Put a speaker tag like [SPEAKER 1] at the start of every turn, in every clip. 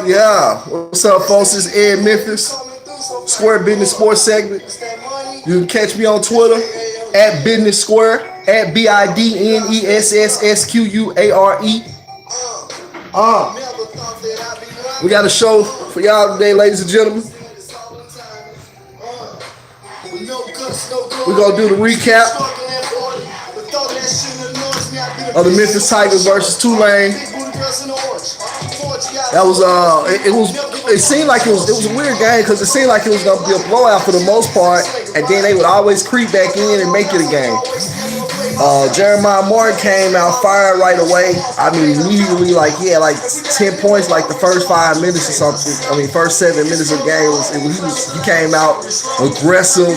[SPEAKER 1] Yeah, what's up, folks? It's Ed Memphis, Square Business Sports segment. You can catch me on Twitter at Business Square, at BIDNESSSQUARE. We got a show for y'all today, ladies and gentlemen. We're going to do the recap of the Memphis Tigers versus Tulane. That was it seemed like it was a weird game because it seemed like it was gonna be a blowout for the most part, and then they would always creep back in and make it a game. Jeremiah Martin came out fired right away. I mean, immediately, like he had like 10 points like the first 5 minutes or something. I mean, first 7 minutes of the game he came out aggressive.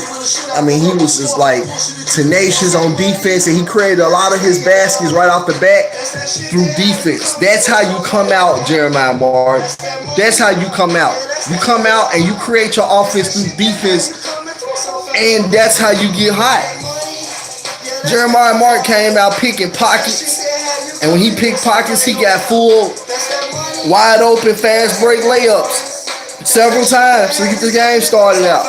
[SPEAKER 1] I mean, he was just like tenacious on defense, and he created a lot of his baskets right off the bat through defense. That's how you come out, Jeremiah Martin. That's how you come out. You come out and you create your offense through defense, and that's how you get hot. Jeremiah Martin came out picking pockets, and when he picked pockets, he got full, wide open, fast break layups several times to get the game started out.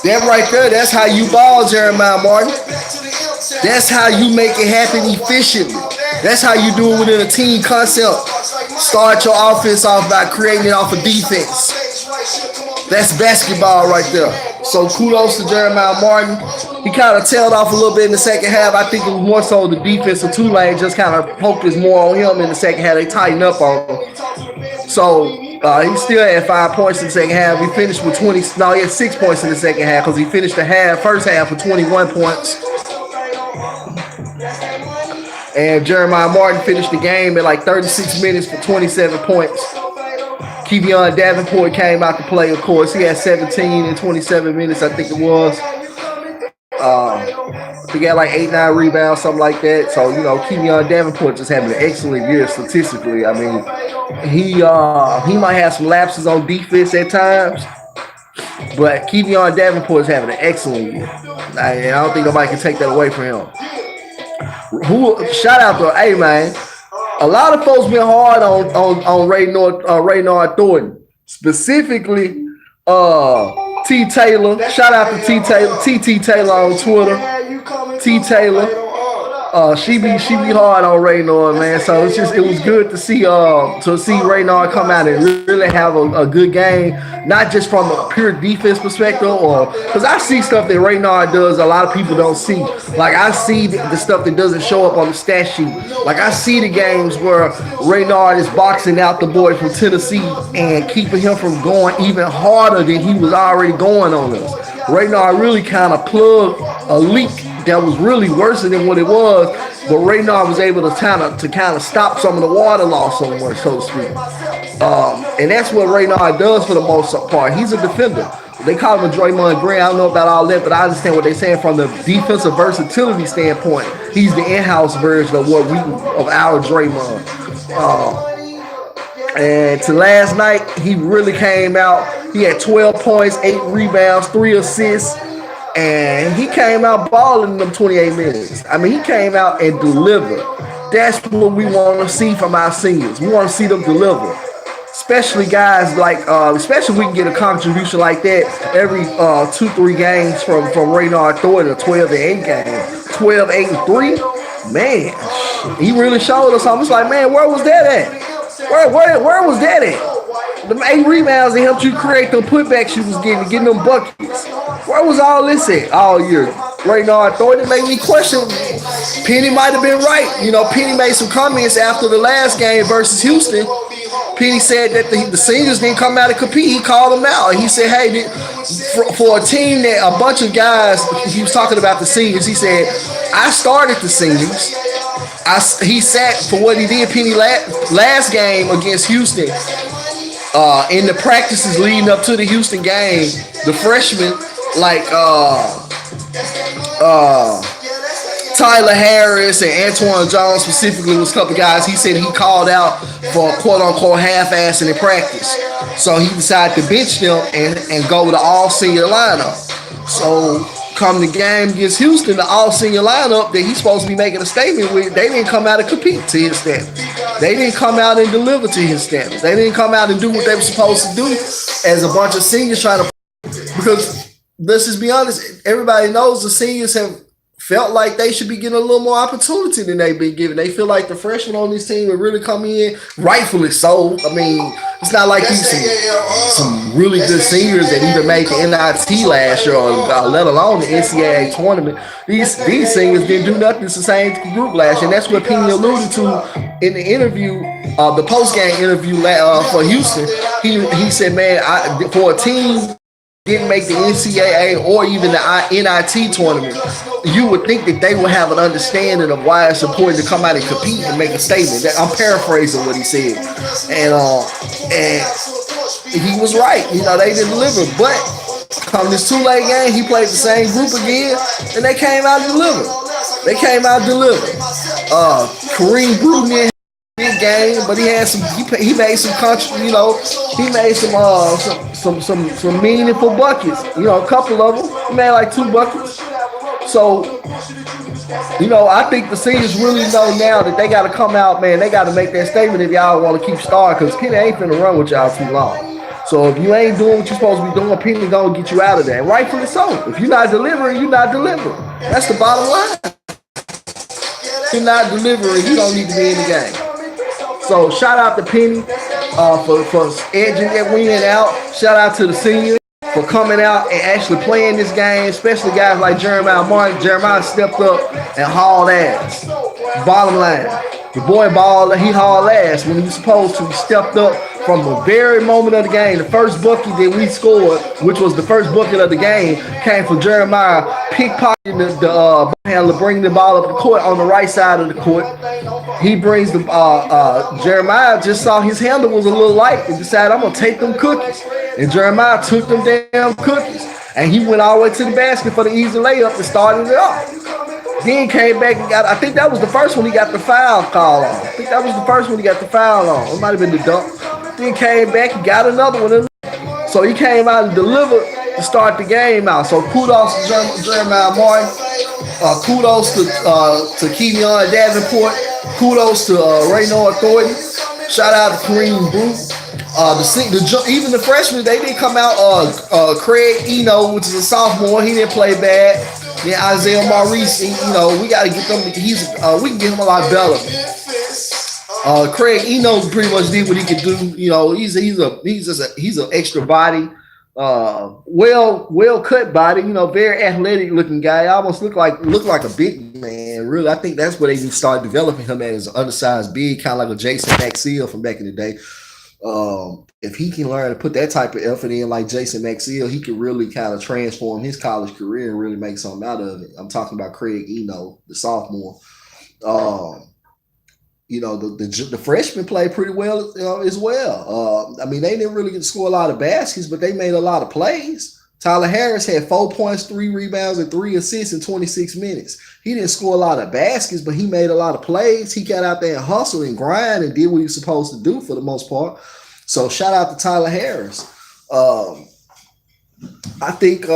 [SPEAKER 1] That right there, that's how you ball, Jeremiah Martin. That's how you make it happen efficiently. That's how you do it within a team concept. Start your offense off by creating it off of defense. That's basketball right there. So kudos to Jeremiah Martin. He kind of tailed off a little bit in the second half. I think it was more so the defense of Tulane just kind of focused more on him in the second half. They tightened up on him. So he still had 5 points in the second half. He finished with he had 6 points in the second half because he finished the first half with 21 points. And Jeremiah Martin finished the game at like 36 minutes for 27 points. Kevion Davenport came out to play, of course. He had 17 and 27 minutes, I think it was. He got like 8-9 rebounds, something like that. So, you know, Kevion Davenport just having an excellent year statistically. I mean, he might have some lapses on defense at times, but Kevion Davenport is having an excellent year. I don't think nobody can take that away from him. Shout out to, hey man, a lot of folks been hard on Raynard Thornton, specifically T Taylor. Shout out to T Taylor, TT Taylor on Twitter. T Taylor. She be hard on Raynard, man. So it was good to see Raynard come out and really have a good game, not just from a pure defense perspective, or because I see stuff that Raynard does a lot of people don't see. Like I see the stuff that doesn't show up on the stat sheet. Like I see the games where Raynard is boxing out the boy from Tennessee and keeping him from going even harder than he was already going on us. Raynard really kind of plugged a leak that was really worse than what it was, but Raynard was able to kind of stop some of the water loss somewhere, so to speak. And that's what Raynard does for the most part. He's a defender. They call him a Draymond Green. I don't know about all that, but I understand what they're saying from the defensive versatility standpoint. He's the in-house version of our Draymond. And to last night, he really came out. He had 12 points, 8 rebounds, 3 assists. And he came out balling in them 28 minutes. I mean, he came out and delivered. That's what we want to see from our seniors. We want to see them deliver. Especially guys like, especially if we can get a contribution like that every 2-3 games from Raynard Thornton, a 12-8 game. 12, 8, and 3. Man, he really showed us something. It's like, man, where was that at? Where was that at? Them 8 rebounds that helped you create them putbacks you was getting them buckets. Where was all this at all year? Raynard Thornton made me question. Penny might have been right. You know, Penny made some comments after the last game versus Houston. Penny said that the seniors didn't come out and compete. He called them out. And he said, hey, for a team that a bunch of guys, he was talking about the seniors. He said, I started the seniors. He sat for what he did, Penny, last game against Houston. In the practices leading up to the Houston game, the freshmen like Tyler Harris and Antwann Jones specifically was a couple guys he said he called out for quote-unquote half-assing in practice. So he decided to bench them and go with the all-senior lineup. So come the game against Houston, the all-senior lineup that he's supposed to be making a statement with, they didn't come out and compete to his standards. They didn't come out and deliver to his standards. They didn't come out and do what they were supposed to do as a bunch of seniors trying to. Because let's just be honest, everybody knows the seniors have felt like they should be getting a little more opportunity than they've been given. They feel like the freshmen on this team have really come in, rightfully so. I mean, it's not like these some really good seniors that even made the NIT last year, or let alone the NCAA tournament. These seniors didn't do nothing to sustain the group last year, and that's what Penny alluded to in the interview, the post-game interview for Houston. He said, man, for a team didn't make the NCAA or even the NIT tournament, you would think that they would have an understanding of why it's important to come out and compete and make a statement. I'm paraphrasing what he said, and he was right. You know, they didn't deliver, but come this Tulane game, he played the same group again, and they came out and delivered. Kareem Bruton big game, but he had some. He made some country. You know, he made some meaningful buckets. You know, a couple of them. He made like 2 buckets. So, you know, I think the seniors really know now that they got to come out, man. They got to make that statement if y'all want to keep starting, because Penny ain't finna run with y'all too long. So if you ain't doing what you're supposed to be doing, Penny gonna get you out of there. And rightfully so. If you're not delivering, you're not delivering. That's the bottom line. If you're not delivering, you don't need to be in the game. So shout out to Penny for edging that win out. Shout out to the seniors for coming out and actually playing this game, especially guys like Jeremiah Martin. Jeremiah stepped up and hauled ass. Bottom line, the boy Baugh, he hauled ass when he was supposed to. He stepped up from the very moment of the game. The first bucket that we scored, which was the first bucket of the game, came from Jeremiah pickpocketing the ball handler, bringing the ball up the court on the right side of the court. He brings the Jeremiah just saw his handle was a little light and decided, I'm gonna take them cookies. And Jeremiah took them damn cookies, and he went all the way to the basket for the easy layup and started it off. Then came back and got, I think that was the first one he got the foul call on. It might have been the dunk. Then came back, he got another one. So he came out and delivered to start the game out. So kudos to Jeremiah Martin. Kudos to Kenyon Davenport. Kudos to Raynold Thornton. Shout out to Kareem Bruton. Even the freshmen, they didn't come out. Craig Eno, which is a sophomore, he didn't play bad. Then Isaiah Maurice, we got to get them. We can get him a lot better. Craig Eno pretty much did what he could do. He's an extra body, well cut body. Very athletic looking guy. Almost look like a big man. Really, I think that's where they start developing him as an undersized big, kind of like a Jason Maxill from back in the day. If he can learn to put that type of effort in like Jason Maxill, he could really kind of transform his college career and really make something out of it. I'm talking about Craig Eno, the sophomore. The freshmen played pretty well as well. They didn't really get to score a lot of baskets, but they made a lot of plays. Tyler Harris had 4 points, 3 rebounds, and 3 assists in 26 minutes. He didn't score a lot of baskets, but he made a lot of plays. He got out there and hustled and grind and did what he was supposed to do for the most part. So shout out to Tyler Harris. I think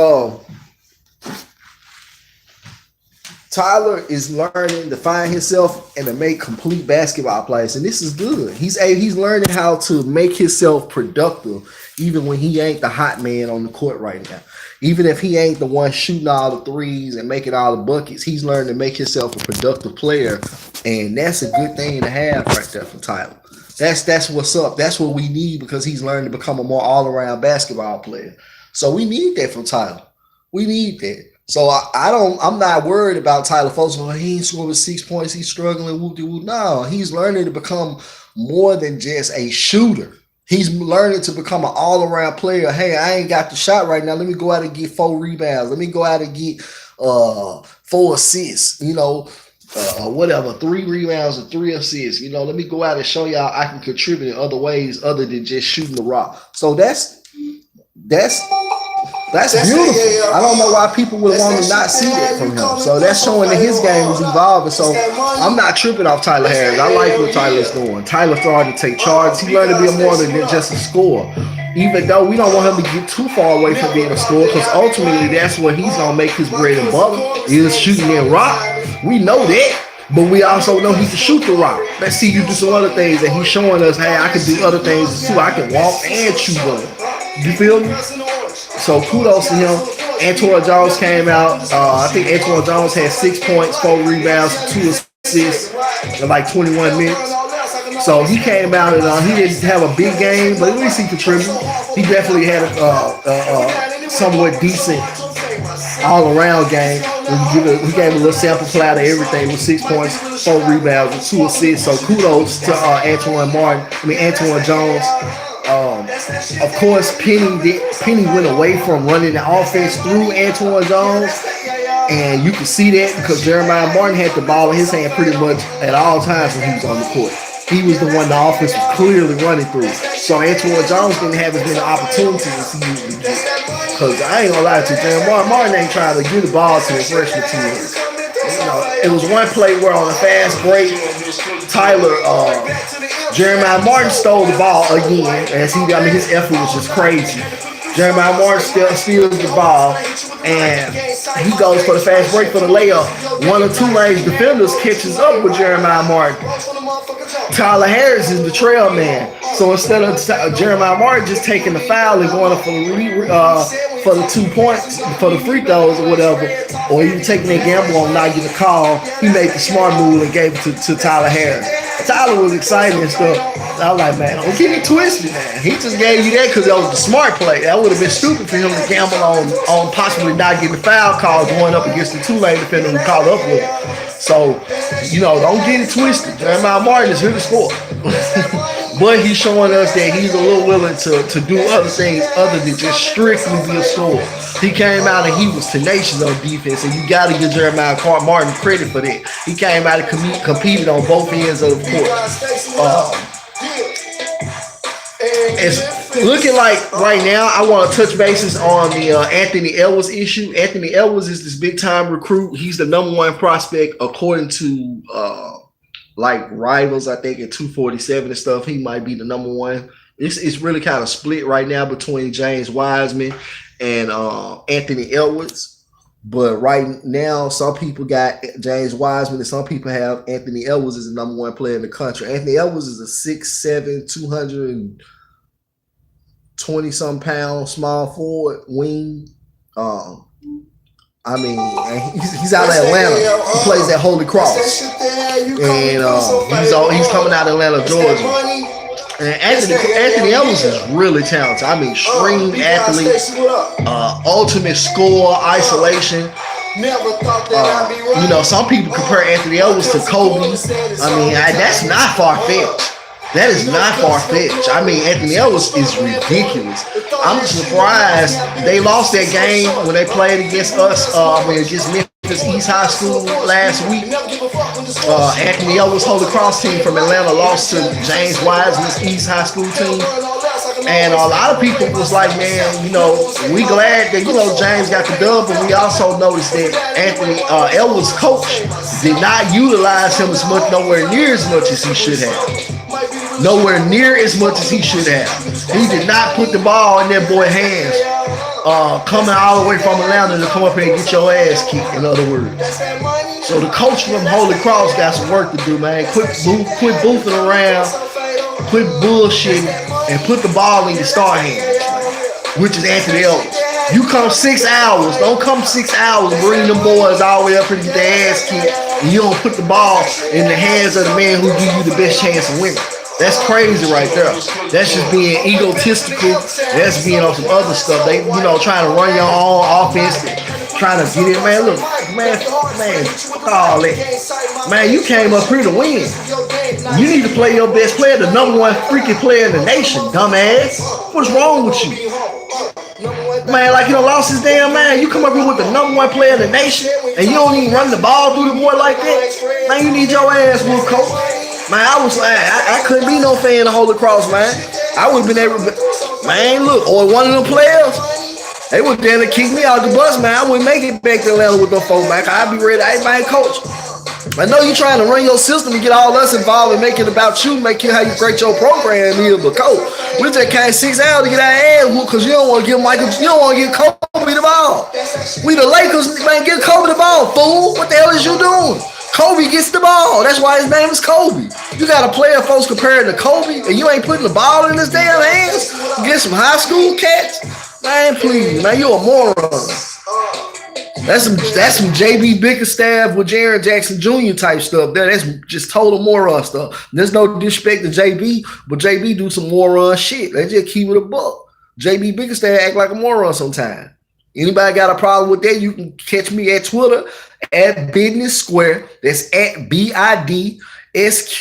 [SPEAKER 1] Tyler is learning to find himself and to make complete basketball plays, and this is good. He's learning how to make himself productive, even when he ain't the hot man on the court right now. Even if he ain't the one shooting all the threes and making all the buckets, he's learning to make himself a productive player, and that's a good thing to have right there for Tyler. That's what's up. That's what we need, because he's learning to become a more all-around basketball player. So we need that from Tyler. We need that. So I'm not worried about Tyler Folks. Oh, he ain't scoring 6 points. He's struggling. Whoop-de-whoop. No, he's learning to become more than just a shooter. He's learning to become an all-around player. Hey, I ain't got the shot right now. Let me go out and get 4 rebounds. Let me go out and get 4 assists. 3 rebounds and 3 assists. Let me go out and show y'all I can contribute in other ways other than just shooting the rock. So that's beautiful. I don't know why people would want to not see that from him. So that's showing that his game is evolving. So I'm not tripping off Tyler Harris. I like what Tyler's doing. Tyler started to take charge. He learned to be more than just a scorer. Even though we don't want him to get too far away from being a scorer, because ultimately that's what he's going to make his bread and butter, is shooting that rock. We know that. But we also know he can shoot the rock. Let's see you do some other things, and he's showing us, hey, I can do other things too. I can walk and shoot them. You feel me? So kudos to him. Antwann Jones came out. I think Antwann Jones had 6 points, 4 rebounds, 2 assists in like 21 minutes. So he came out and he didn't have a big game, but at least he contributed. He definitely had a somewhat decent all-around game. We gave a little sample flat of everything with 6 points, 4 rebounds, and 2 assists. So kudos to Antwann Jones. Of course, Penny went away from running the offense through Antwann Jones, and you can see that because Jeremiah Martin had the ball in his hand pretty much at all times when he was on the court. He was the one the offense was clearly running through. So Antwann Jones didn't have as many opportunities as he usually did. Because I ain't gonna lie to you, Jeremiah Martin ain't trying to get the ball to the freshman team. You know, it was one play where on a fast break, Jeremiah Martin stole the ball again. His effort was just crazy. Jeremiah Martin steals the ball, and he goes for the fast break for the layup. One of Tulane's defenders catches up with Jeremiah Martin. Tyler Harris is the trail man. So instead of Jeremiah Martin just taking the foul and going up for the 2 points, for the free throws or whatever, or even taking that gamble on not getting a call, he made the smart move and gave it to Tyler Harris. Tyler was excited and stuff. I was like, man, don't get me twisted, man. He just gave you that because that was the smart play. That would have been stupid for him to gamble on possibly not getting the foul call going up against the Tulane defender who called up with him. So, don't get it twisted. Jeremiah Martin is here to score. But he's showing us that he's a little willing to do other things other than just strictly be a scorer. He came out and he was tenacious on defense, and you got to give Jeremiah Martin credit for that. He came out and competed on both ends of the court. It's looking like right now I want to touch bases on the Anthony Edwards issue. Anthony Edwards is this big-time recruit. He's the number 1 prospect according to rivals, I think, at 247 and stuff. He might be the number 1. It's really kind of split right now between James Wiseman and Anthony Edwards. But right now, some people got James Wiseman and some people have Anthony Edwards as the number 1 player in the country. Anthony Edwards is a 6'7", 220-something pound small forward wing. He's out of Atlanta. He plays at Holy Cross. And he's coming out of Atlanta, Georgia. And Anthony Edwards is really talented. Extreme athlete, ultimate score, isolation. Some people compare Anthony Edwards to Kobe. That's not far-fetched. That is not far-fetched. Anthony Edwards is ridiculous. I'm surprised they lost that game when they played against us, against Memphis East High School last week. Anthony Edwards Holy Cross team from Atlanta lost to James Wiseman's East High School team. And a lot of people was like, man, we glad that, James got the dub, but we also noticed that Anthony Edwards' coach did not utilize him nowhere near as much as he should have. Nowhere near as much as he should have. He did not put the ball in that boy's hands. Coming all the way from Atlanta to come up here and get your ass kicked, in other words. So the coach from Holy Cross got some work to do, man. Quit boofing around, quit bullshitting, and put the ball in your star hands, which is Anthony Edwards. You come 6 hours, don't come 6 hours and bring them boys all the way up here to get their ass kicked, and you don't put the ball in the hands of the man who give you the best chance of winning. That's crazy right there. That's just being egotistical. That's being on some other stuff. They, trying to run your own offense, trying to get it. Man, look, man, fuck all that. Man, you came up here to win. You need to play your best player, the number 1 freaking player in the nation, dumbass. What's wrong with you? Man, lost his damn man. You come up here with the number 1 player in the nation, and you don't even run the ball through the boy like that. Man, you need your ass whooped, coach. Man, I couldn't be no fan of Holy Cross, man. I would have been able to, man, look, or one of them players, they would damn near kick me out the bus, man. I wouldn't make it back to Atlanta with them folks, man. I'd be ready. I ain't coach. I know you trying to run your system and get all us involved and make it about you, make it how you create your program is, but coach, we just came 6 hours to get our ass whooped because you don't want to give Kobe the ball. We the Lakers, man, give Kobe the ball, fool. What the hell is you doing? Kobe gets the ball. That's why his name is Kobe. You got a player folks comparing to Kobe, and you ain't putting the ball in his damn hands against some high school cats? Man, please, man, you a moron. That's some JB Bickerstaff with Jaren Jackson Jr. type stuff. That's just total moron stuff. There's no disrespect to JB, but JB do some moron shit. They just keep it a buck. JB Bickerstaff act like a moron sometimes. Anybody got a problem with that? You can catch me at Twitter at Business Square. That's at BIDSNESS. That's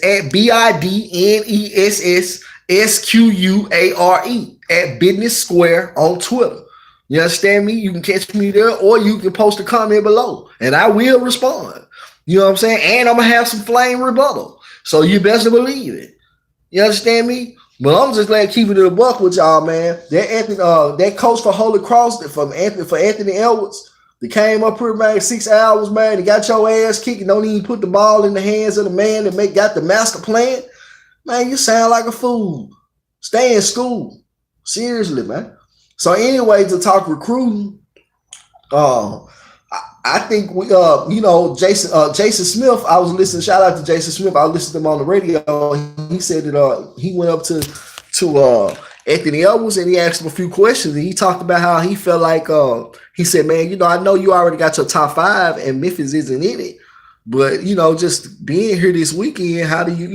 [SPEAKER 1] at BIDNESSSQUARE at Business Square on Twitter. You understand me? You can catch me there, or you can post a comment below, and I will respond. You know what I'm saying? And I'm gonna have some flame rebuttal, so you best believe it. You understand me? But I'm just glad keeping it a buck with y'all, man. That coach for Holy Cross for Anthony Edwards, that came up here, man, 6 hours, man, and got your ass kicked. Don't even put the ball in the hands of the man that got the master plan. Man, you sound like a fool. Stay in school. Seriously, man. So anyway, to talk recruiting, I think we, Jason Smith. I was listening. Shout out to Jason Smith. I listened to him on the radio. He said that he went up to Anthony Edwards and he asked him a few questions. And he talked about how he felt like he said, man, I know you already got your top 5 and Memphis isn't in it, but just being here this weekend, how do you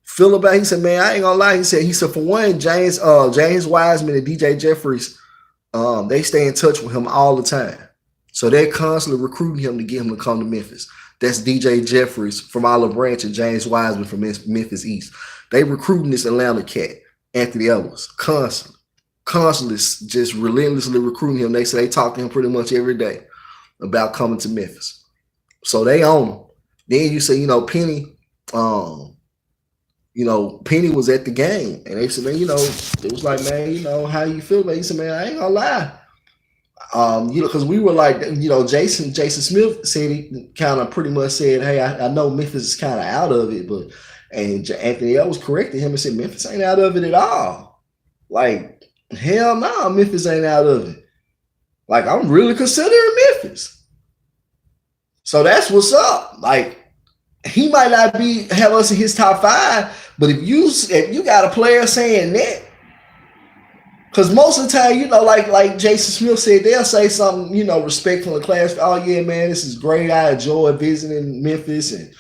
[SPEAKER 1] feel about it? He said, man, I ain't gonna lie. He said for one, James Wiseman and DJ Jefferies, they stay in touch with him all the time. So they're constantly recruiting him to get him to come to Memphis. That's DJ Jefferies from Olive Branch and James Wiseman from Memphis East. They recruiting this Atlanta cat, Anthony Edwards, constantly, just relentlessly recruiting him. They say they talk to him pretty much every day about coming to Memphis. So they own him. Then you say, Penny, Penny was at the game, and they said, man, it was like, man, how you feel, man? He said, man, I ain't gonna lie. Because we were like, Jason Smith said, he kind of pretty much said, hey, I know Memphis is kind of out of it, and Anthony Edwards corrected him and said, Memphis ain't out of it at all. Like, hell no, Memphis ain't out of it. Like, I'm really considering Memphis. So that's what's up. Like, he might not have us in his top 5, but if you got a player saying that, because most of the time, like Jason Smith said, they'll say something, respectful in class. Oh yeah, man, this is great. I enjoy visiting Memphis, and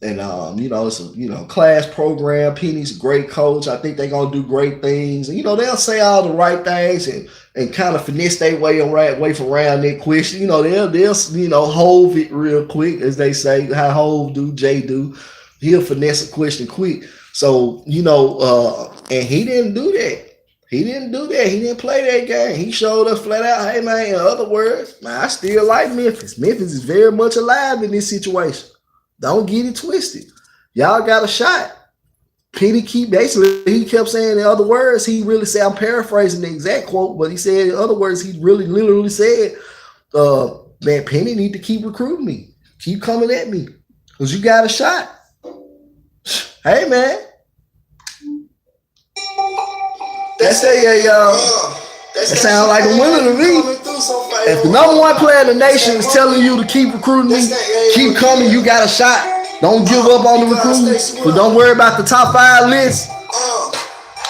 [SPEAKER 1] it's a class program. Penny's a great coach. I think they're gonna do great things. And they'll say all the right things and kind of finesse their way from around that question. They'll hove it real quick, as they say, how Hove do, Jay do. He'll finesse a question quick. So and he didn't do that. He didn't do that. He didn't play that game. He showed us flat out, hey, man, in other words, man, I still like Memphis. Memphis is very much alive in this situation. Don't get it twisted. Y'all got a shot. Penny he kept saying, in other words, he really said, I'm paraphrasing the exact quote, but he said, in other words, he really literally said, man, Penny need to keep recruiting me. Keep coming at me because you got a shot. Hey, man. That sounds like a winner to me. If the number 1 player in the nation is telling you to keep recruiting me, keep coming, you got a shot. Don't give up on the recruiting, but don't worry about the top 5 list.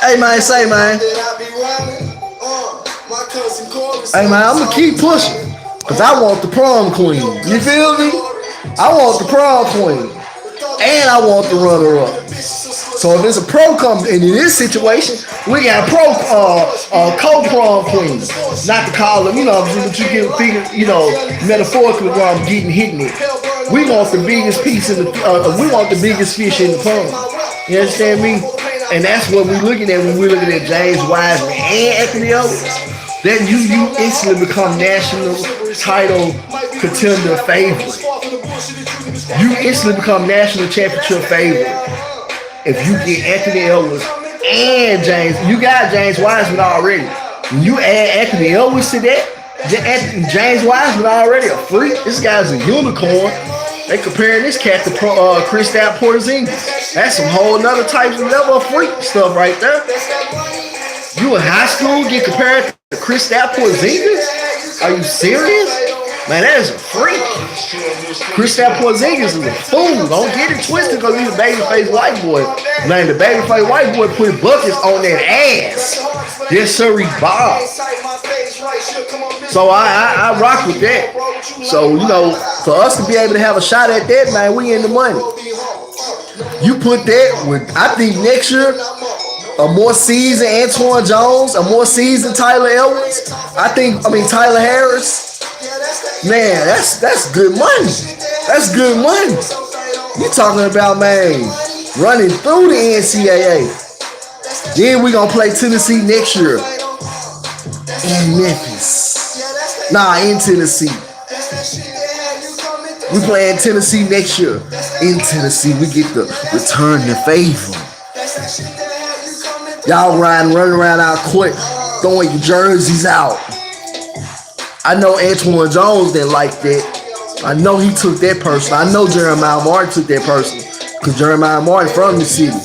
[SPEAKER 1] Hey, man, say, man. Hey, man, I'm going to keep pushing because I want the prom queen. You feel me? I want the prom queen. And I want the runner-up. So if there's a pro come in this situation, we got co-prom queens. Not to call them, but you get figure, metaphorically where I'm hitting it. We want the biggest piece in we want the biggest fish in the pond. You understand me? And that's what we're looking at when we're looking at James Wiseman and Anthony Edwards. Then you instantly become national title contender favorite. You instantly become national championship favorite. If you get Anthony Edwards and you got James Wiseman already. When you add Anthony Edwards to that, James Wiseman already a freak. This guy's a unicorn. They comparing this cat to Kristaps Porzingis. That's some whole nother type of level of freak stuff right there. You in high school get compared to Kristaps Porzingis? Are you serious? Man, that is a freak. Kristaps Porzingis is a fool. Don't get it twisted because he's a babyface white boy. Man, the babyface white boy put buckets on that ass. Yes, sir, he Baugh. So I rock with that. So, you know, for us to be able to have a shot at that, man, we in the money. You put that with, I think next year, a more seasoned Antwann Jones, a more seasoned Tyler Edwards. Tyler Harris. Man, that's good money. That's good money. You talking about, man, running through the NCAA. Then we gonna play Tennessee next year in Memphis. In Tennessee. We playing Tennessee next year in Tennessee. We get the return the favor. Y'all running around our court, throwing your jerseys out. I know Antwann Jones didn't like that. I know he took that personal. I know Jeremiah Martin took that personal because Jeremiah Martin from the city.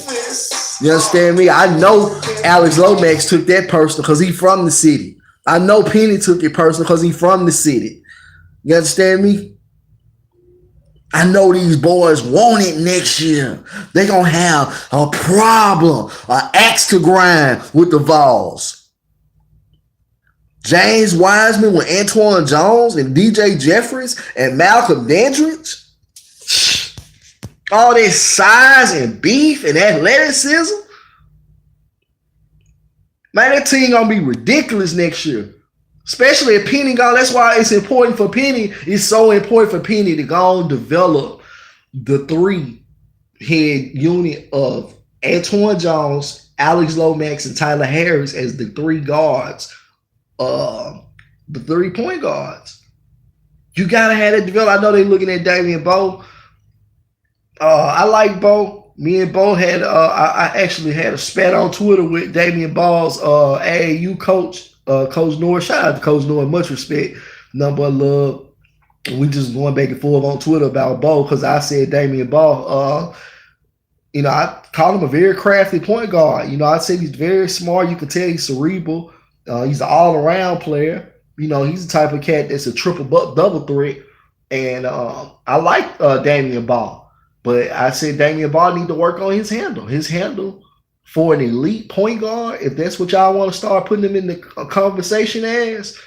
[SPEAKER 1] You understand me? I know Alex Lomax took that personal because he from the city. I know Penny took it personal because he from the city. You understand me? I know these boys want it next year. They're going to have a problem, an axe to grind with the Vols. James Wiseman with Antwann Jones and DJ Jefferies and Malcolm Dandridge. All this size and beef and athleticism. Man, that team going to be ridiculous next year. Especially if Penny gone. That's why it's important for Penny. It's so important for Penny to go and develop the three-head unit of Antwann Jones, Alex Lomax, and Tyler Harris as the three guards, the 3-point guards. You got to have that develop. I know they're looking at Damien Baugh. I like Baugh. Me and Baugh had, I actually had a spat on Twitter with Damien Baugh's AAU coach, Coach North. Shout out to Coach North, much respect, nothing but love. We just going back and forth on Twitter about Baugh because I said Damien Baugh. I call him a very crafty point guard. I said he's very smart. You can tell he's cerebral. He's an all-around player. He's the type of cat that's a triple-double threat. And I like Damien Baugh. But I said Damien Baugh need to work on his handle. His handle for an elite point guard, if that's what y'all want to start putting him in the conversation as,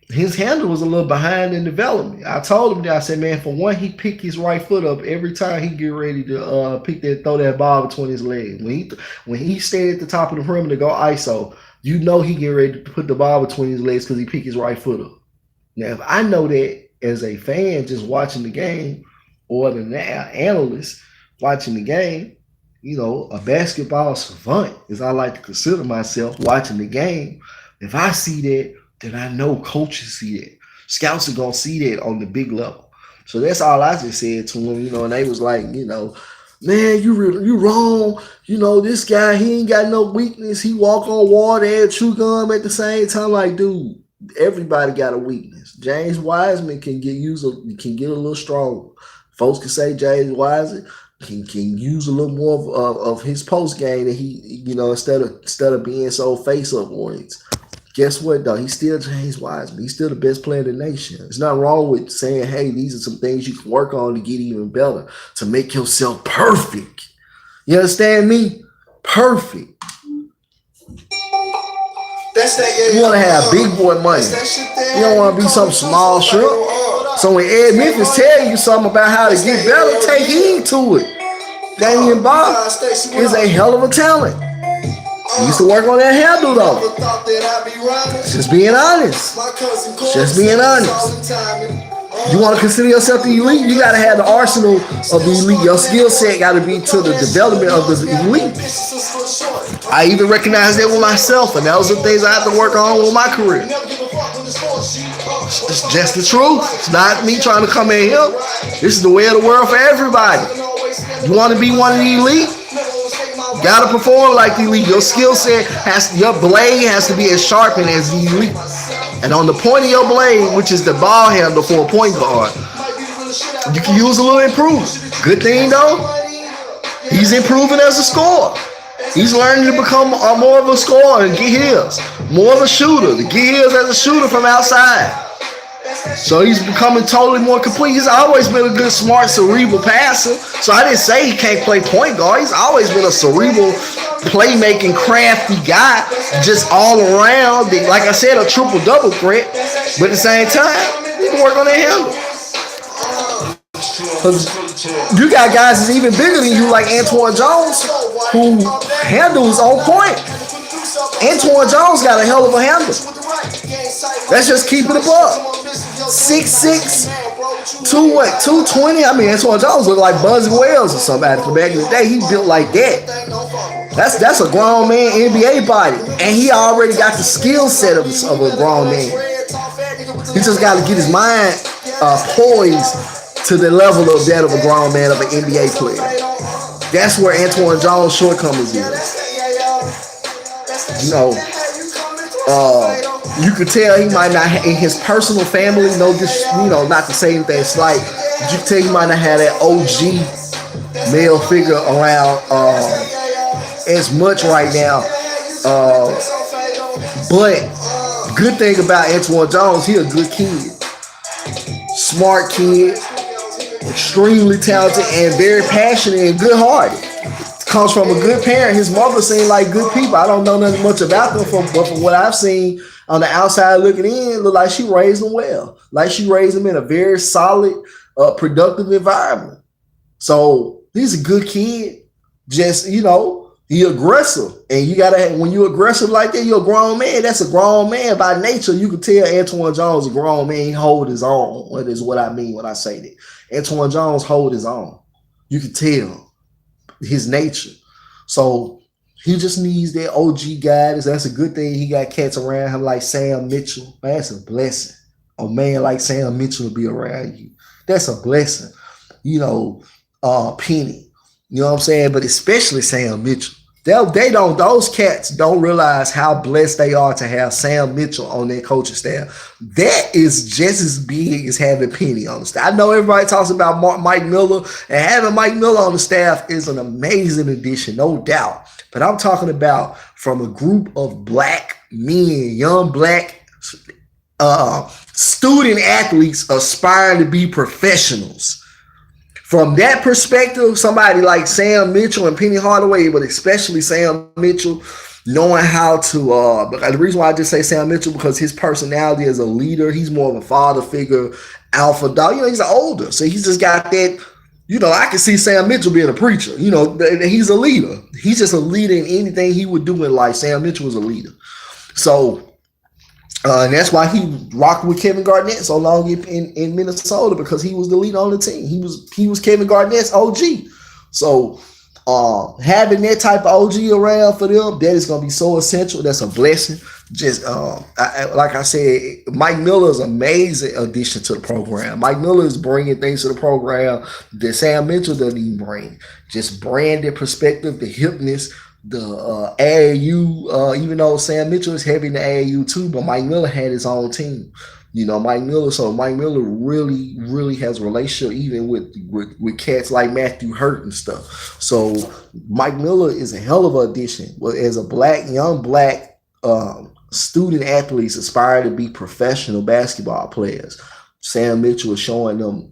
[SPEAKER 1] his handle was a little behind in development. I told him that. I said, man, for one, he picked his right foot up every time he get ready to throw that ball between his legs. When he stayed at the top of the perimeter to go ISO, he get ready to put the ball between his legs because he picked his right foot up. Now, if I know that as a fan just watching the game, or the analyst watching the game, a basketball savant, as I like to consider myself, watching the game. If I see that, then I know coaches see that. Scouts are going to see that on the big level. So that's all I just said to them, and they was like, man, you wrong. This guy, he ain't got no weakness. He walk on water and chew gum at the same time. Like, dude, everybody got a weakness. James Wiseman can get a little stronger. Folks can say James Wiseman can use a little more of his post game that he, instead of being so face up oriented. Guess what though? He's still James Wiseman. He's still the best player in the nation. There's nothing wrong with saying, hey, these are some things you can work on to get even better, to make yourself perfect. You understand me? Perfect. You want to have big boy money. You don't want to be some small shrimp. So when Ed Memphis tell you something about how to get better, take heed to it. Damien Baugh is a hell of a talent. He used to work on that handle though. Just being honest. Just being honest. You want to consider yourself the elite, you got to have the arsenal of the elite. Your skill set got to be to the development of the elite. I even recognize that with myself, and those are things I have to work on with my career. It's just the truth. It's not me trying to come in here. This is the way of the world for everybody. You want to be one of the elite? You got to perform like the elite. Your skill set your blade has to be as sharpened as the elite. And on the point of your blade, which is the ball handle for a point guard, you can use a little improvement. Good thing though, he's improving as a scorer. He's learning to become more of a scorer and get his. More of a shooter, to get his as a shooter from outside. So he's becoming totally more complete. He's always been a good, smart, cerebral passer. So I didn't say he can't play point guard. He's always been a cerebral, playmaking, crafty guy, just all around. Like I said, a triple-double threat. But at the same time, he can work on that handle. Because you got guys that's even bigger than you, like Antwann Jones, who handles on point. Antwann Jones got a hell of a handle. Let's just keep it above. 6'6", 220. I mean, Antwann Jones looked like Buzz Wells or somebody from back in the day. He built like that. That's a grown man NBA body, and he already got the skill set of a grown man. He just got to get his mind poised to the level of that of a grown man, of an NBA player. That's where Antwann Jones' shortcomings is. You know, you could tell he might not in his personal family. No, just not to say anything slight. But you could tell he might not have that OG male figure around as much right now. But good thing about Antwann Jones, he a good kid, smart kid, extremely talented and very passionate and good-hearted. Comes from a good parent. His mother seemed like good people. I don't know nothing much about them, but from what I've seen on the outside looking in, look like she raised them well. Like she raised them in a very solid, productive environment. So he's a good kid. Just, he aggressive. And you gotta, when you're aggressive like that, you're a grown man. That's a grown man by nature. You can tell Antwann Jones is a grown man. He hold his own. What is what I mean when I say that. Antwann Jones hold his own. You can tell his nature. So he just needs that OG guidance. That's a good thing. He got cats around him like Sam Mitchell. Man, that's a blessing. A man like Sam Mitchell to be around you. That's a blessing. Penny. You know what I'm saying? But especially Sam Mitchell. Those cats don't realize how blessed they are to have Sam Mitchell on their coaching staff. That is just as big as having Penny on the staff. I know everybody talks about Mike Miller, and having Mike Miller on the staff is an amazing addition, no doubt. But I'm talking about from a group of black men, young black student athletes aspiring to be professionals. From that perspective, somebody like Sam Mitchell and Penny Hardaway, but especially Sam Mitchell, knowing how to, the reason why I just say Sam Mitchell, because his personality as a leader, he's more of a father figure, alpha dog. He's older, so he's just got that, I can see Sam Mitchell being a preacher. He's a leader. He's just a leader in anything he would do in life. Sam Mitchell was a leader. So, and that's why he rocked with Kevin Garnett so long in Minnesota, because he was the leader on the team. He was Kevin Garnett's OG. So having that type of OG around for them, that is going to be so essential. That's a blessing. Just like I said, Mike Miller is an amazing addition to the program. Mike Miller is bringing things to the program that Sam Mitchell doesn't even bring. Just branded perspective, the hipness, the AAU, even though Sam Mitchell is heavy in the AAU too, but Mike Miller had his own team. Mike Miller really, really has a relationship even with cats like Matthew Hurt and stuff. So Mike Miller is a hell of an addition. Well, as a young black student athletes aspire to be professional basketball players, Sam Mitchell is showing them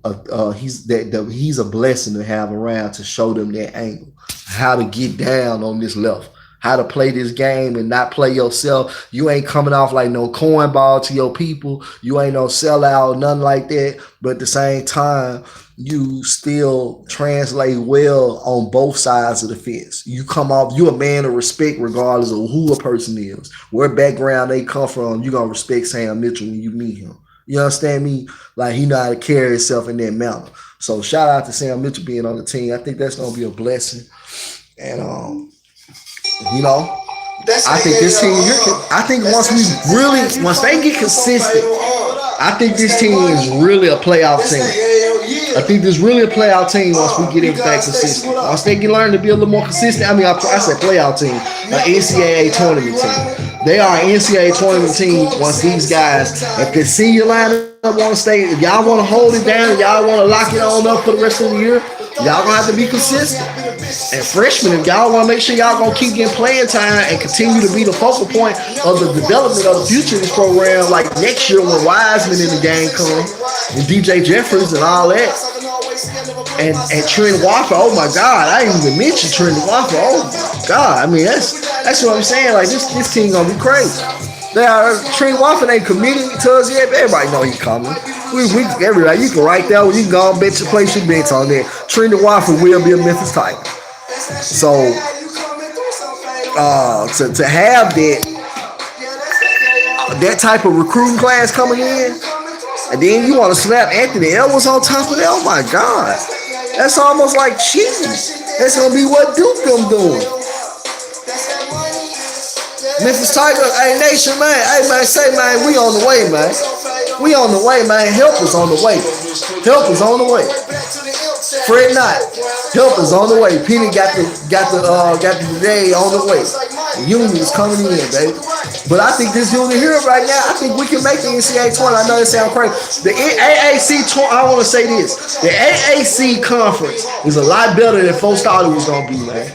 [SPEAKER 1] he's a blessing to have around to show them that angle, how to get down on this level, how to play this game and not play yourself. You ain't coming off like no cornball to your people. You ain't no sellout, nothing like that. But at the same time, you still translate well on both sides of the fence. You come off, you're a man of respect regardless of who a person is, where background they come from. You're going to respect Sam Mitchell when you meet him. You understand me? Like, he know how to carry himself in that manner. So shout out to Sam Mitchell being on the team. I think that's going to be a blessing. And, I think this team, once they get consistent, I think this team is really a playoff team. I think there's really a playoff team once we get everything consistent. Once they can learn to be a little more consistent, I said playoff team, an NCAA tournament team. They are an NCAA tournament team once these guys, if the senior lineup want to stay, if y'all want to hold it down, if y'all want to lock it on up for the rest of the year, Y'all gonna have to be consistent. And freshmen, if y'all want to make sure y'all gonna keep getting playing time and continue to be the focal point of the development of the future of this program, like next year when Wiseman in the game come and DJ Jefferies and all that, and Trent Walker. Oh my God, I didn't even mention Trent Walker. Oh my God, I mean that's what I'm saying. Like this team gonna be crazy. Trent Walker ain't committed to us yet, but everybody know he's coming. Everybody, you can write that one. You can go and bet your place your bets on that. Trent Walker will be a Memphis Titan. So to have that type of recruiting class coming in, and then you want to slap Anthony Edwards on top of that. Oh my God, that's almost like cheating. That's gonna be what Duke them doing. Memphis Tigers, hey nation, man. Hey man, say man, we on the way, man. We on the way, man. Help is on the way. Help is on the way. Fred not. Help is on the way. Penny got the day on the way. The union is coming in, baby. But I think this union here right now, I think we can make the NCAA tournament. I know it sounds crazy. The AAC tournament, I want to say this. The AAC conference is a lot better than folks thought it was going to be, man.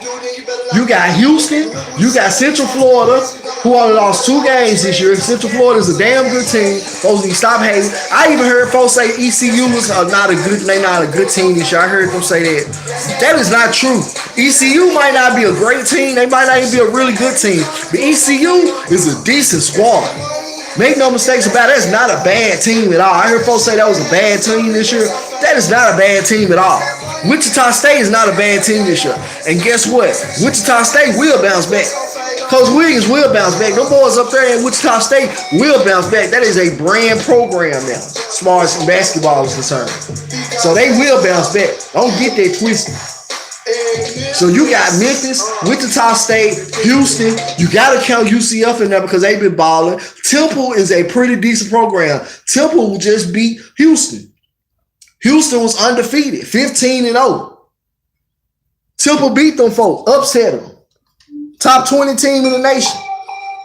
[SPEAKER 1] You got Houston, you got Central Florida, who only lost 2 games this year. Central Florida is a damn good team. Folks need to stop hating. I even heard folks say ECU was not a good team this year. I heard them say that. That is not true. ECU might not be a great team. They might not even be a really good team. But ECU is a decent squad. Make no mistakes about it. That's not a bad team at all. I heard folks say that was a bad team this year. That is not a bad team at all. Wichita State is not a bad team this year. And guess what? Wichita State will bounce back. Coach Williams will bounce back. Them boys up there in Wichita State will bounce back. That is a brand program now, as far as basketball is concerned. So they will bounce back. Don't get that twisted. So you got Memphis, Wichita State, Houston. You got to count UCF in there because they've been balling. Temple is a pretty decent program. Temple just beat Houston. Houston was undefeated, 15-0. Temple beat them folks, upset them. Top 20 team in the nation.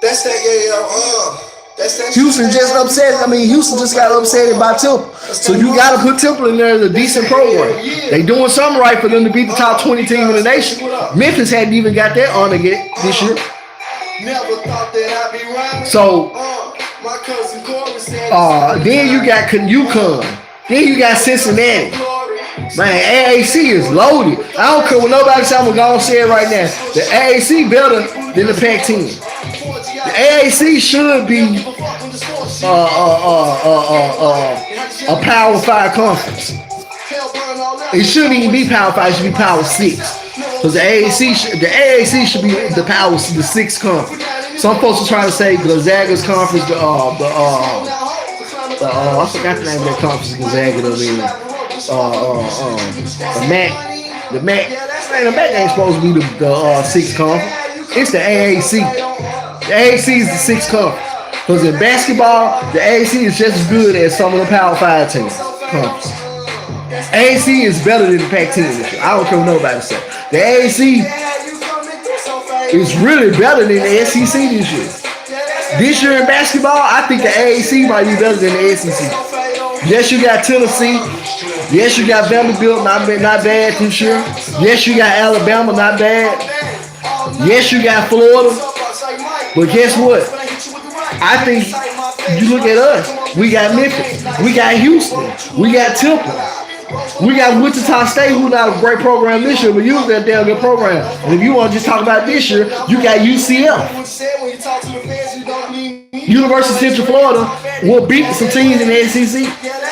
[SPEAKER 2] That's that,
[SPEAKER 1] Houston just upset. I mean, Houston just got upset by Temple. So you got to put Temple in there as a decent program. They doing something right for them to beat the top 20 team in the nation. Memphis hadn't even got that honor yet this year. So, then you got UConn. Then you got Cincinnati. Man, AAC is loaded. I don't care what nobody say. I'm going to say it right now. The AAC better than the Pac-10. The AAC should be a Power 5 conference. It shouldn't even be Power 5. It should be Power 6. Because the AAC should be the 6th conference. Some folks are trying to say Gonzaga's conference, I forgot the name of that conference Gonzaga does in. The MAC ain't supposed to be the 6th conference. It's the AAC. The AAC is the 6th conference. Because in basketball, the AAC is just as good as some of the Power 5 teams. Conference. AAC is better than the Pac-10 this year. I don't care what nobody say. The AAC is really better than the SEC this year. This year in basketball, I think the AAC might be better than the SEC. Yes, you got Tennessee. Yes, you got Vanderbilt, not bad this year. Yes, you got Alabama, not bad. Yes, you got Florida. But guess what? I think you look at us. We got Memphis. We got Houston. We got Temple. We got Wichita State, who not a great program this year, but usually a damn good program. And if you want to just talk about this year, you got UCF. University of Central Florida will beat some teams in the SEC.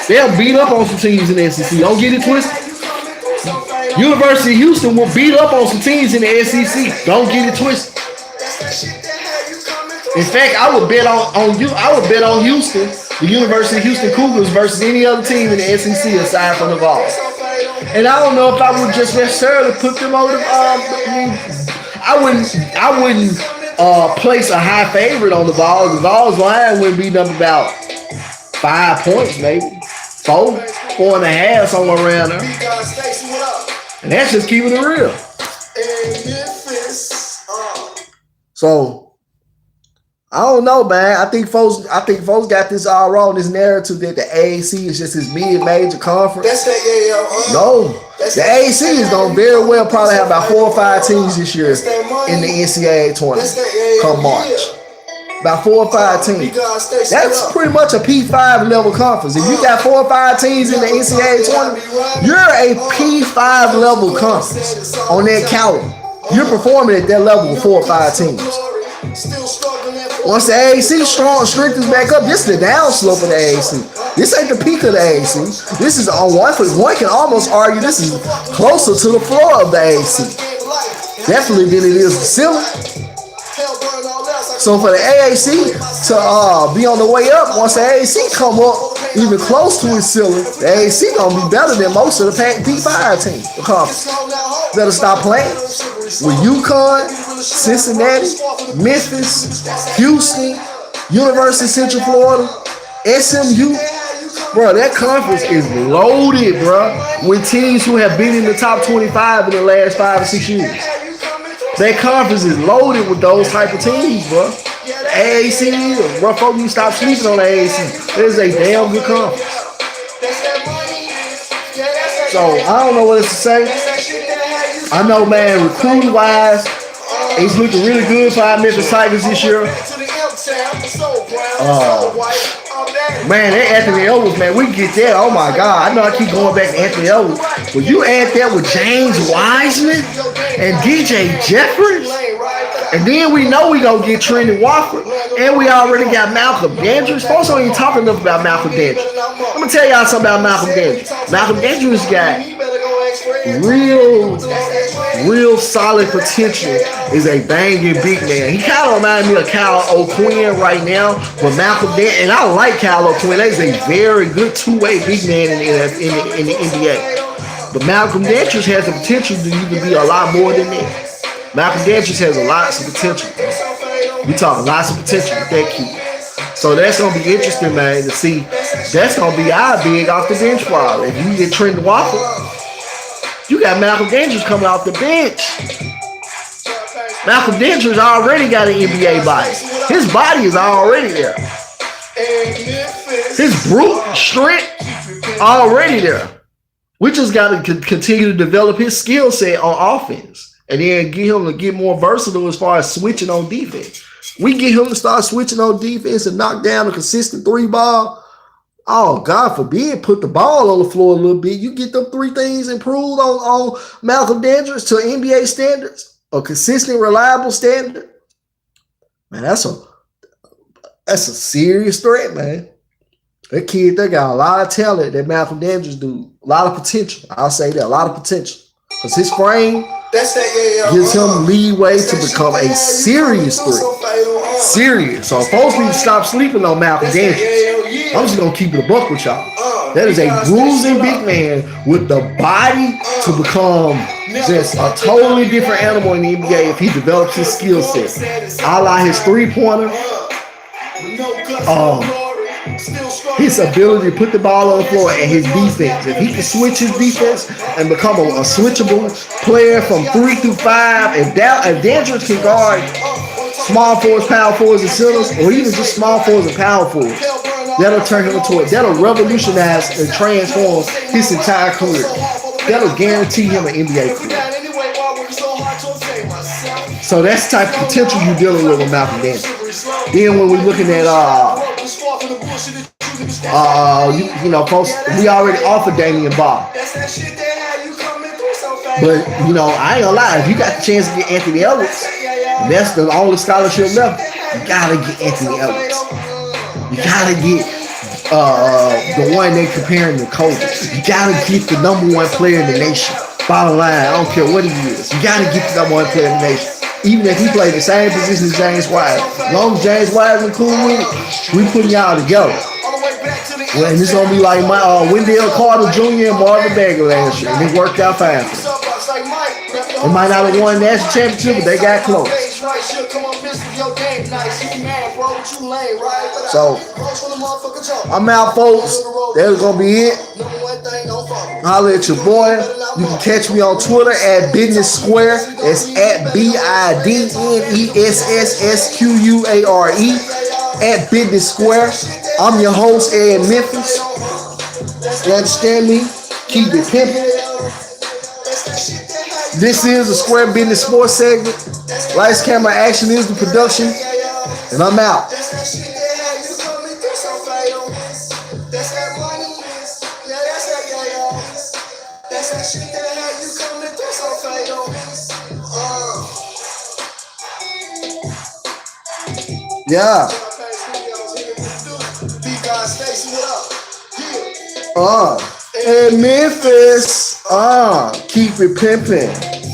[SPEAKER 1] They'll beat up on some teams in the SEC. Don't get it twisted. University of Houston will beat up on some teams in the SEC. Don't get it twisted. In fact, I would bet on Houston, the University of Houston Cougars versus any other team in the SEC aside from the Baugh. And I don't know if I would just necessarily put them on the. I wouldn't place a high favorite on the Baugh. The Baugh's line wouldn't be number about 5 points, maybe 4.5, somewhere around there. And that's just keeping it real. So I don't know, man. I think folks got this all wrong. This narrative that the AAC is just this mid-major conference.
[SPEAKER 2] That's that, yeah,
[SPEAKER 1] No, the AAC is gonna very well probably have about 4 or 5 teams this year in the NCAA tournament come March. About 4 or 5 teams. That's pretty much a P5 level conference. If you got 4 or 5 teams in the NCAA tournament, you're a P5 level conference on that caliber. You're performing at that level with 4 or 5 teams. Once the AAC strength is back up, this is the downslope of the AAC. This ain't the peak of the AAC. This is on one can almost argue this is closer to the floor of the AAC. Definitely than it is the ceiling. So for the AAC to be on the way up, once the AAC come up even close to its ceiling, the AAC gonna be better than most of the P5 teams. The conference better stop playing with UConn, Cincinnati, Memphis, Houston, University of Central Florida, SMU. Bro, that conference is loaded, bro, with teams who have been in the top 25 in the last 5 or 6 years. That conference is loaded with those type of teams, bro. AAC, bro, folks, you stop sleeping on the AAC. It is a damn good conference. So, I don't know what else to say. I know, man, recruiting wise, it's looking really good for our Memphis Tigers this year. Man, that Anthony Edwards, man, we get that. Oh my God, I know I keep going back to Anthony Edwards. But you add that with James Wiseman and DJ Jefferies, and then we know we gonna get Trenton Walker, and we already got Malcolm Dandridge. Folks don't even talk enough about Malcolm Dandridge. I'm gonna tell y'all something about Malcolm Dandridge. Malcolm Dandridge got real solid potential. Is a banging big man. He kind of reminds me of Kyle O'Quinn right now, but Malcolm Dandridge, and I like Kyle O'Quinn. He's a very good two-way big man in the NBA. But Malcolm Dandridge has the potential to even be a lot more than that. Malcolm Dandridge has lots of potential. We talking lots of potential with that kid. So that's gonna be interesting, man, to see. That's gonna be our big off the bench problem. If you get Trenton Walker, you got Malcolm Dandridge coming off the bench. Malcolm Dandridge already got an NBA body. His body is already there. His brute strength already there. We just got to continue to develop his skill set on offense, and then get him to get more versatile as far as switching on defense. We get him to start switching on defense and knock down a consistent 3 ball. Oh, God forbid, put the ball on the floor a little bit. You get them 3 things improved on Malcolm Dandridge to NBA standards, a consistent, reliable standard. Man, that's a serious threat, man. That kid, they got a lot of talent, that Malcolm Dandridge do. A lot of potential. I'll say that, a lot of potential. Because his frame gives him leeway to become a serious threat. Serious. So folks need to stop sleeping on Malcolm Dandridge. I'm just going to keep it a buck with y'all. That is a bruising big man with the body to become just a totally different animal in the NBA if he develops his skill set. I like his 3-pointer. His ability to put the ball on the floor and his defense. If he can switch his defense and become a switchable player from 3 through 5, if Dandridge can guard small forwards, power forwards, and centers, or even just small forwards and power forwards, that'll turn him into it. That'll revolutionize and transform his entire career. That'll guarantee him an NBA career. So that's the type of potential you're dealing with Malcolm Dandridge. Then when we're looking at folks, we already offered Damien Baugh. But I ain't gonna lie, if you got the chance to get Anthony Edwards, and that's the only scholarship left, you gotta get Anthony Edwards. You gotta get the one they comparing the coaches. You gotta get the number 1 player in the nation. Bottom line, I don't care what he is. You gotta get the number 1 player in the nation. Even if he played the same position as James Wiseman. As long as James Wiseman cool with it, we putting y'all together. Well, and it's gonna be like my Wendell Carter Jr. and Marvin Bagley last year, and it worked out fine for them. They might not have won the national championship, but they got close.
[SPEAKER 2] Price, you'll come on pissed with your game nice. You mad, bro, but you lame, right?
[SPEAKER 1] So I'm out, folks. That was gonna be it. Holla at your boy. You can catch me on Twitter at Business Square. It's at BIDNESSSQUARE at Business Square. I'm your host, Ed Memphis. You understand me? Keep it pimping. This is a Square Business Sports segment. Lights, camera, action is the production. And I'm out. Yeah. In Memphis. Keep it pimping.